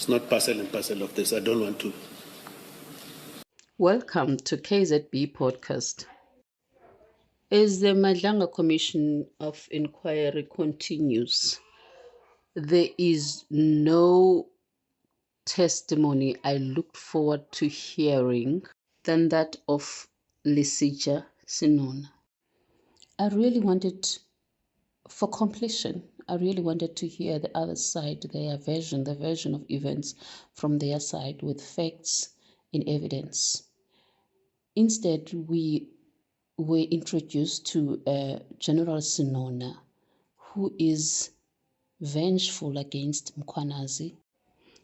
It's not parcel and parcel of this. I don't want to. Welcome to KZB Podcast. As the Madlanga Commission of Inquiry continues, there is no testimony I looked forward to hearing than that of Vengeful Senona. I really wanted, for completion, I really wanted to hear the other side, their version, the version of events from their side with facts and evidence. Instead, we were introduced to General Senona, who is vengeful against Mkhwanazi.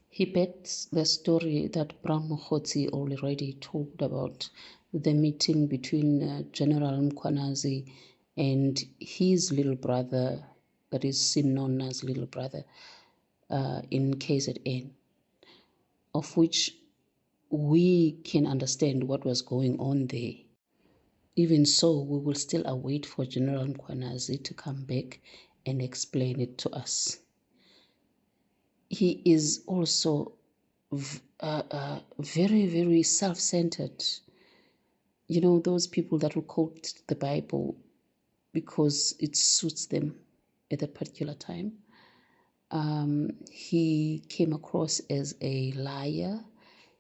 He bets the story that Brown Mkhwanazi already talked about, the meeting between General Mkhwanazi and his little brother, that is Senona's little brother, in KZN, of which we can understand what was going on there. Even so, we will still await for General Mkhwanazi to come back and explain it to us. He is also very, very self-centered. You know, those people that will quote the Bible because it suits them at that particular time. He came across as a liar.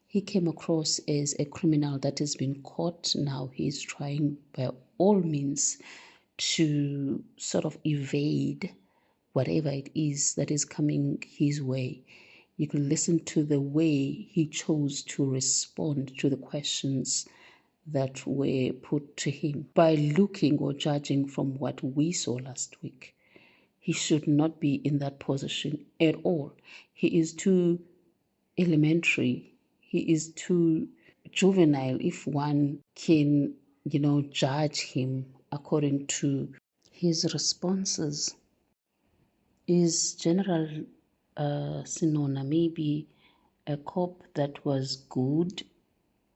He came across as a criminal that has been caught. Now he's trying by all means to sort of evade whatever it is that is coming his way. You can listen to the way he chose to respond to the questions that were put to him. By looking or judging from what we saw last week, he should not be in that position at all. He is too elementary. He is too juvenile, if one can, judge him according to his responses. Is General Senona maybe a cop that was good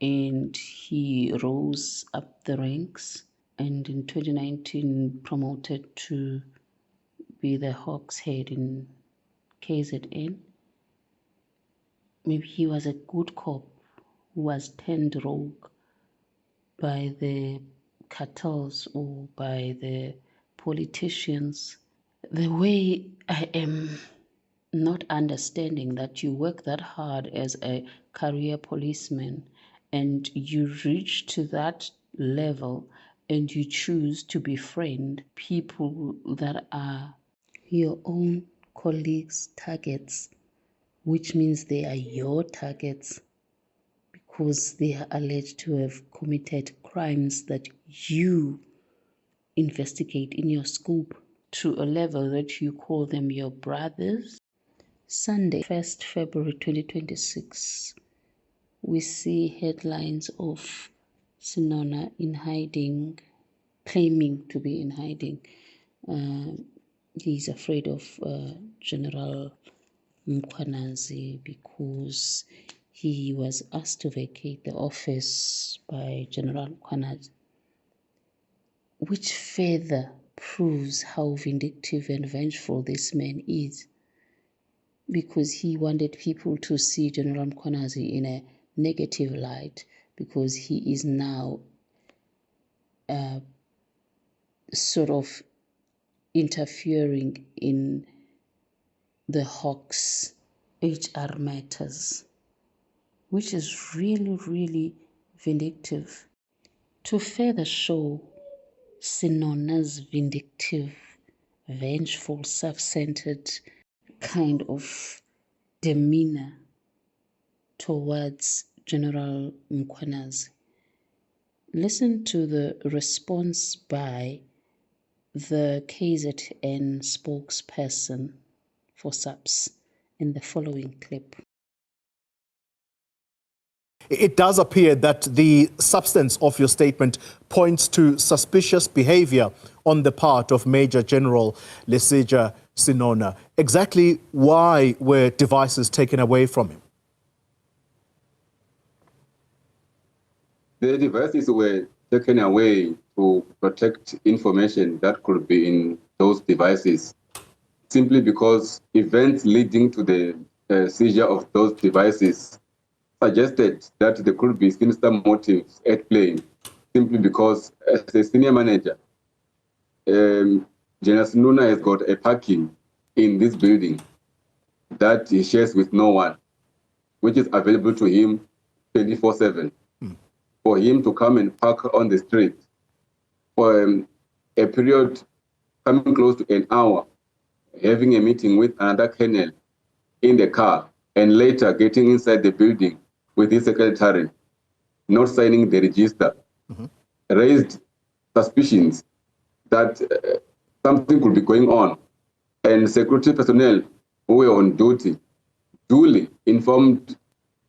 and he rose up the ranks and in 2019 promoted to be the Hawks head in KZN? Maybe he was a good cop who was turned rogue by the cartels or by the politicians. The way I am not understanding that you work that hard as a career policeman and you reach to that level and you choose to befriend people that are your own colleagues' targets, which means they are your targets because they are alleged to have committed crimes that you investigate in your scope, to a level that you call them your brothers. Sunday, 1st February 2026, we see headlines of Senona in hiding, claiming to be in hiding. He's afraid of General Mkhwanazi because he was asked to vacate the office by General Mkhwanazi, which further proves how vindictive and vengeful this man is, because he wanted people to see General Mkhwanazi in a negative light because he is now sort of interfering in the Hawks HR matters, which is really, really vindictive. To further show Senona's vindictive, vengeful, self-centered kind of demeanor towards General Mkhwanazi, listen to the response by the KZN spokesperson for SAPS in the following clip. It does appear that the substance of your statement points to suspicious behavior on the part of Major General Vengeful Senona. Exactly why were devices taken away from him? The devices were taken away to protect information that could be in those devices, simply because events leading to the seizure of those devices suggested that there could be sinister motives at play, simply because as a senior manager, General Senona has got a parking in this building that he shares with no one, which is available to him 24/7. For him to come and park on the street for a period coming close to an hour, having a meeting with another colonel in the car, and later getting inside the building with his secretary, not signing the register, raised suspicions that something could be going on. And security personnel who were on duty duly informed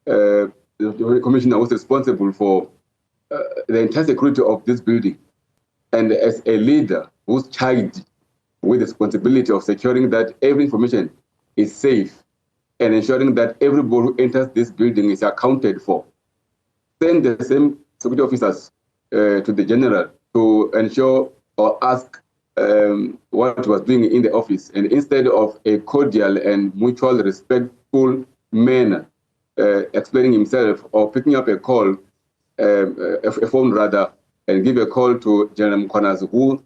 the commissioner who was responsible for the entire security of this building. And as a leader who's charged with the responsibility of securing that every information is safe and ensuring that everybody who enters this building is accounted for, send the same security officers to the general to ensure or ask what he was doing in the office. And instead of a cordial and mutual respectful manner, explaining himself or picking up a call, a phone rather, and give a call to General Mkhwanazi, who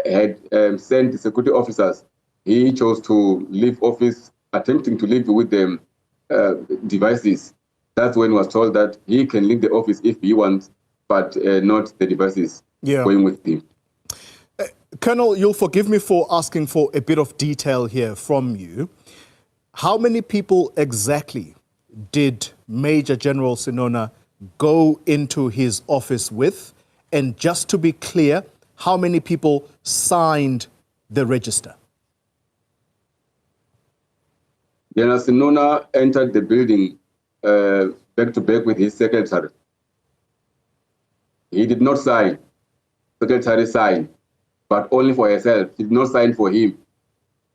had sent the security officers, he chose to leave office, attempting to leave with them devices. That's when he was told that he can leave the office if he wants, but not the devices going with him. Colonel, you'll forgive me for asking for a bit of detail here from you. How many people exactly did Major General Senona go into his office with? And just to be clear, how many people signed the register? General Senona entered the building back to back with his secretary. He did not sign. Secretary signed, but only for herself. He did not sign for him,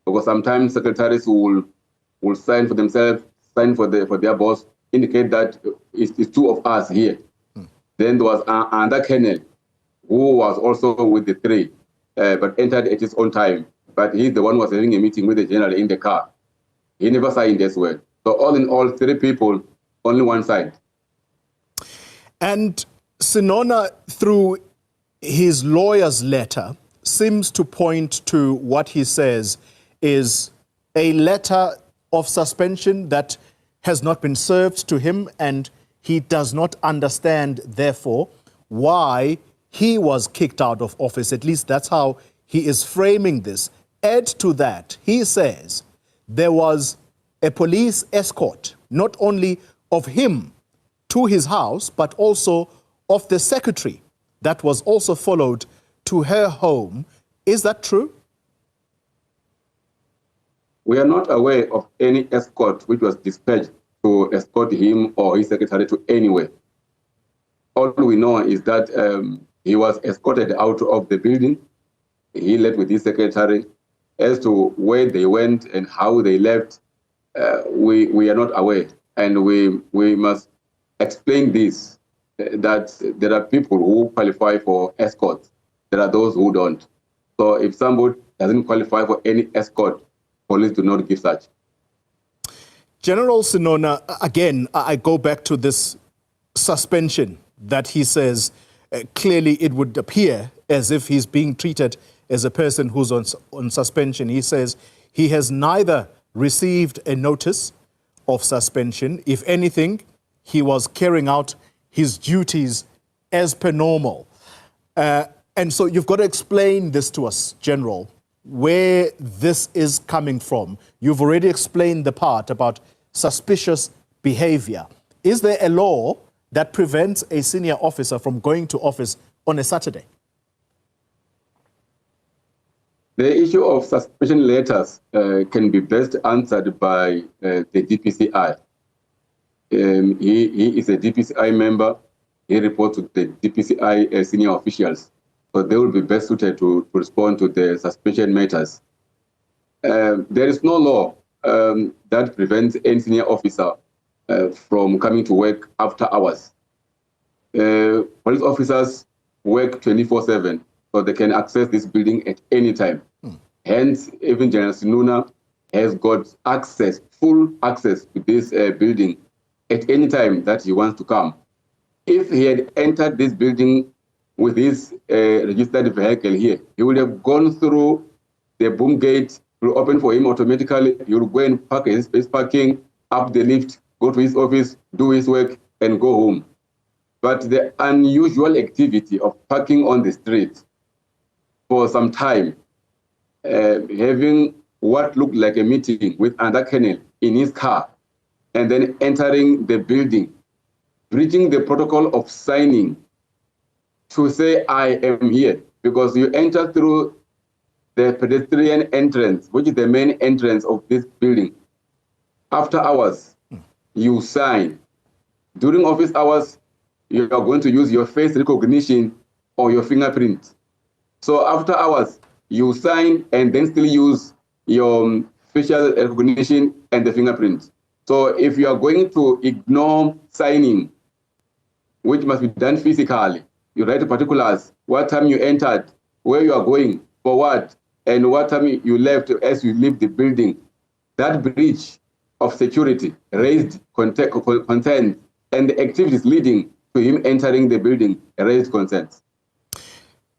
because sometimes secretaries will sign for themselves, sign for their boss, indicate that it's two of us here. Then there was another colonel who was also with the three, but entered at his own time. But he's the one who was having a meeting with the general in the car. He never signed as well. So all in all, three people, only one side. And Senona, through his lawyer's letter, seems to point to what he says is a letter of suspension that has not been served to him, and he does not understand, therefore, why he was kicked out of office. At least that's how he is framing this. Add to that, he says there was a police escort, not only of him to his house, but also of the secretary that was also followed to her home. Is that true? We are not aware of any escort which was dispatched to escort him or his secretary to anywhere. All we know is that he was escorted out of the building. He left with his secretary. As to where they went and how they left, we are not aware. And we must explain this, that there are people who qualify for escorts. There are those who don't. So if somebody doesn't qualify for any escort, police do not give such. General Senona, again, I go back to this suspension that he says clearly it would appear as if he's being treated as a person who's on suspension. He says he has neither received a notice of suspension. If anything, he was carrying out his duties as per normal. And so you've got to explain this to us, General, where this is coming from. You've already explained the part about suspicious behavior. Is there a law that prevents a senior officer from going to office on a Saturday? The issue of suspension letters can be best answered by the DPCI. He is a DPCI member. He reports to the DPCI senior officials. So they will be best suited to respond to the suspension matters. There is no law that prevents any senior officer from coming to work after hours. Police officers work 24/7, so they can access this building at any time. Hence, even General Senona has got access, full access to this building at any time that he wants to come. If he had entered this building with his registered vehicle here, he would have gone through the boom gate, will open for him automatically. He will go and park his parking, up the lift, go to his office, do his work, and go home. But the unusual activity of parking on the street for some time, having what looked like a meeting with another colonel in his car, and then entering the building, breaching the protocol of signing to say, I am here, because you enter through the pedestrian entrance, which is the main entrance of this building. After hours, you sign. During office hours, you are going to use your face recognition or your fingerprint. So after hours, you sign and then still use your facial recognition and the fingerprint. So if you are going to ignore signing, which must be done physically, you write particulars, what time you entered, where you are going, for what, and what time you left as you leave the building. That breach of security raised concerns, and the activities leading to him entering the building raised concerns.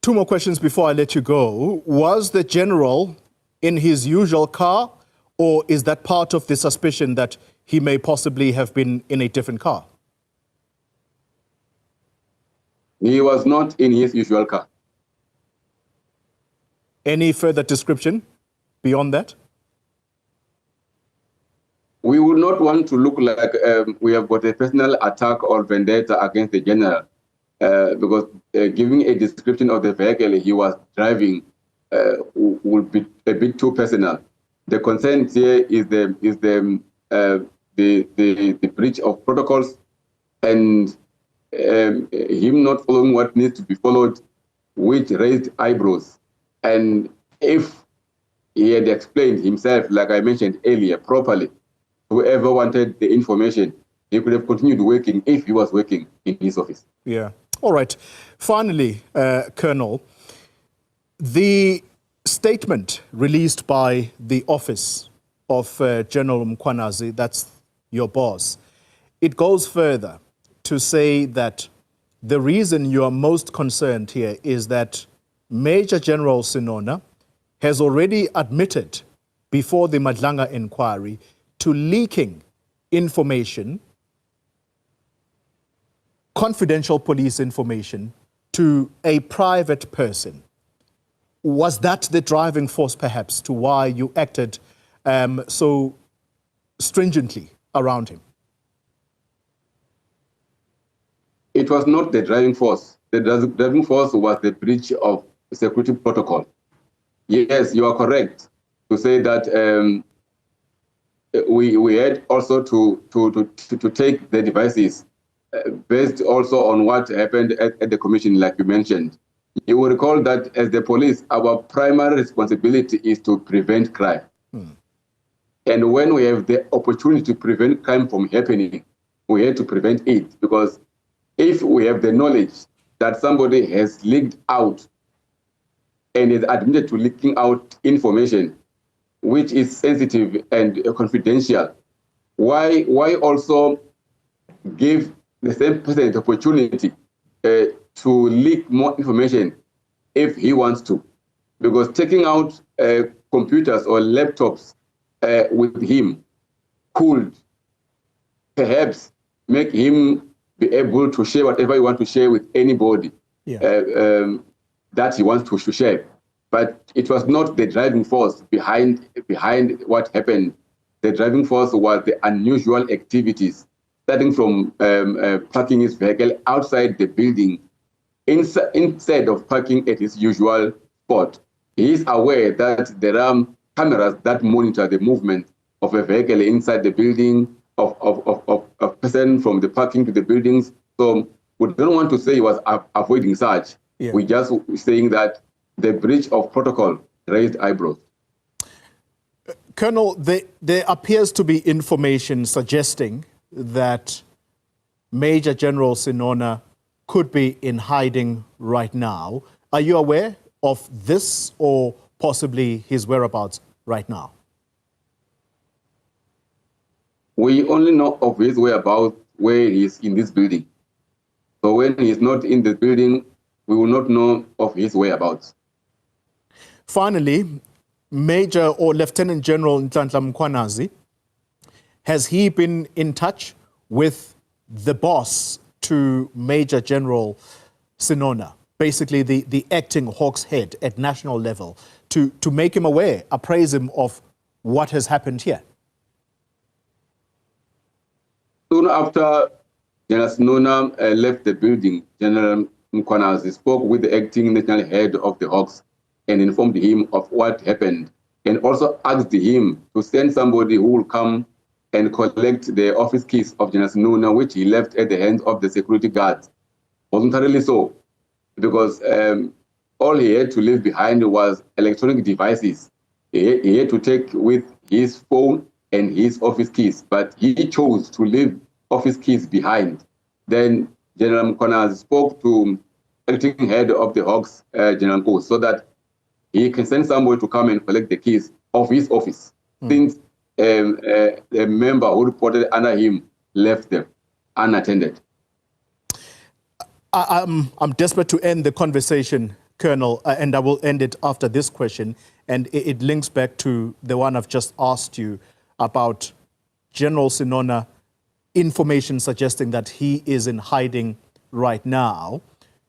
Two more questions before I let you go. Was the general in his usual car, or is that part of the suspicion that he may possibly have been in a different car? He was not in his usual car. Any further description beyond that? We would not want to look like we have got a personal attack or vendetta against the general, because giving a description of the vehicle he was driving would be a bit too personal. The concern here is the breach of protocols and him not following what needs to be followed, which raised eyebrows. And if he had explained himself, like I mentioned earlier, properly, whoever wanted the information, he could have continued working if he was working in his office. Yeah. All right. Finally, Colonel, the statement released by the office of General Mkhwanazi, that's your boss, it goes further to say that the reason you are most concerned here is that Major General Senona has already admitted before the Madlanga inquiry to leaking information, confidential police information, to a private person. Was that the driving force, perhaps, to why you acted so stringently around him? It was not the driving force. The driving force was the breach of security protocol. Yes, you are correct to say that we had also to take the devices based also on what happened at the commission, like you mentioned. You will recall that as the police, our primary responsibility is to prevent crime. And when we have the opportunity to prevent crime from happening, we have to prevent it, because if we have the knowledge that somebody has leaked out and is admitted to leaking out information which is sensitive and confidential, why also give the same person the opportunity to leak more information if he wants to? Because taking out computers or laptops with him could perhaps make him be able to share whatever you want to share with anybody that he wants to share. But it was not the driving force behind what happened. The driving force was the unusual activities, starting from parking his vehicle outside the building instead of parking at his usual spot. He is aware that there are cameras that monitor the movement of a vehicle inside the building, of a person from the parking to the buildings. So we don't want to say he was avoiding such. Yeah. We're just saying that the breach of protocol raised eyebrows. Colonel, there appears to be information suggesting that Major General Senona could be in hiding right now. Are you aware of this, or possibly his whereabouts right now? We only know of his whereabouts where he is in this building. So when he is not in the building, we will not know of his whereabouts. Finally, Major or Lieutenant General Mkhwanazi, has he been in touch with the boss to Major General Senona, basically the acting Hawks head at national level, to make him aware, appraise him of what has happened here? Soon after General Senona left the building, General Mkhwanazi spoke with the acting national head of the Hawks and informed him of what happened, and also asked him to send somebody who will come and collect the office keys of General Senona, which he left at the hands of the security guards. Voluntarily so, because all he had to leave behind was electronic devices. He had to take with his phone and his office keys, but he chose to leave office keys behind. Then General Mkhwanazi spoke to acting head of the Hawks, General Mkhwanazi, so that he can send somebody to come and collect the keys of his office, since a member who reported under him left them unattended. I'm desperate to end the conversation, Colonel, and I will end it after this question. And it links back to the one I've just asked you about General Senona, information suggesting that he is in hiding right now.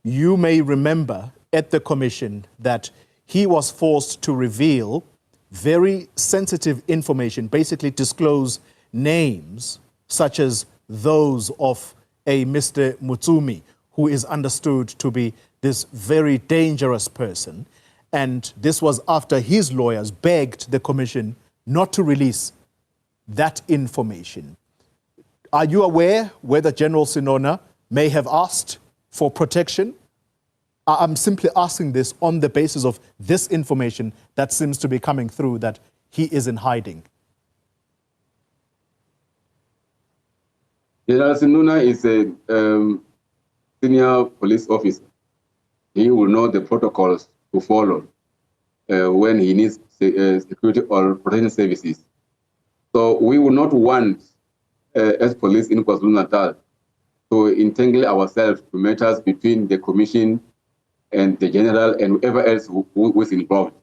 You may remember at the commission that he was forced to reveal very sensitive information, basically disclose names such as those of a Mr. Mutsumi, who is understood to be this very dangerous person. And this was after his lawyers begged the commission not to release that information. Are you aware whether General Senona may have asked for protection? I'm simply asking this on the basis of this information that seems to be coming through, that he is in hiding. General Senona is a senior police officer. He will know the protocols to follow when he needs security or protection services. So we will not want, as police in KwaZulu-Natal, to entangle ourselves to matters between the commission and the general and whoever else who is involved.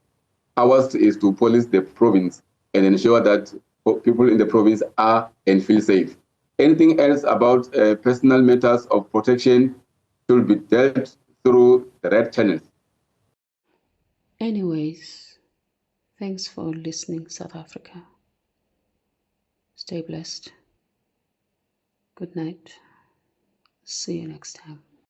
Ours is to police the province and ensure that people in the province are and feel safe. Anything else about personal matters of protection should be dealt through the right channels. Anyways, thanks for listening, South Africa. Stay blessed. Good night. See you next time.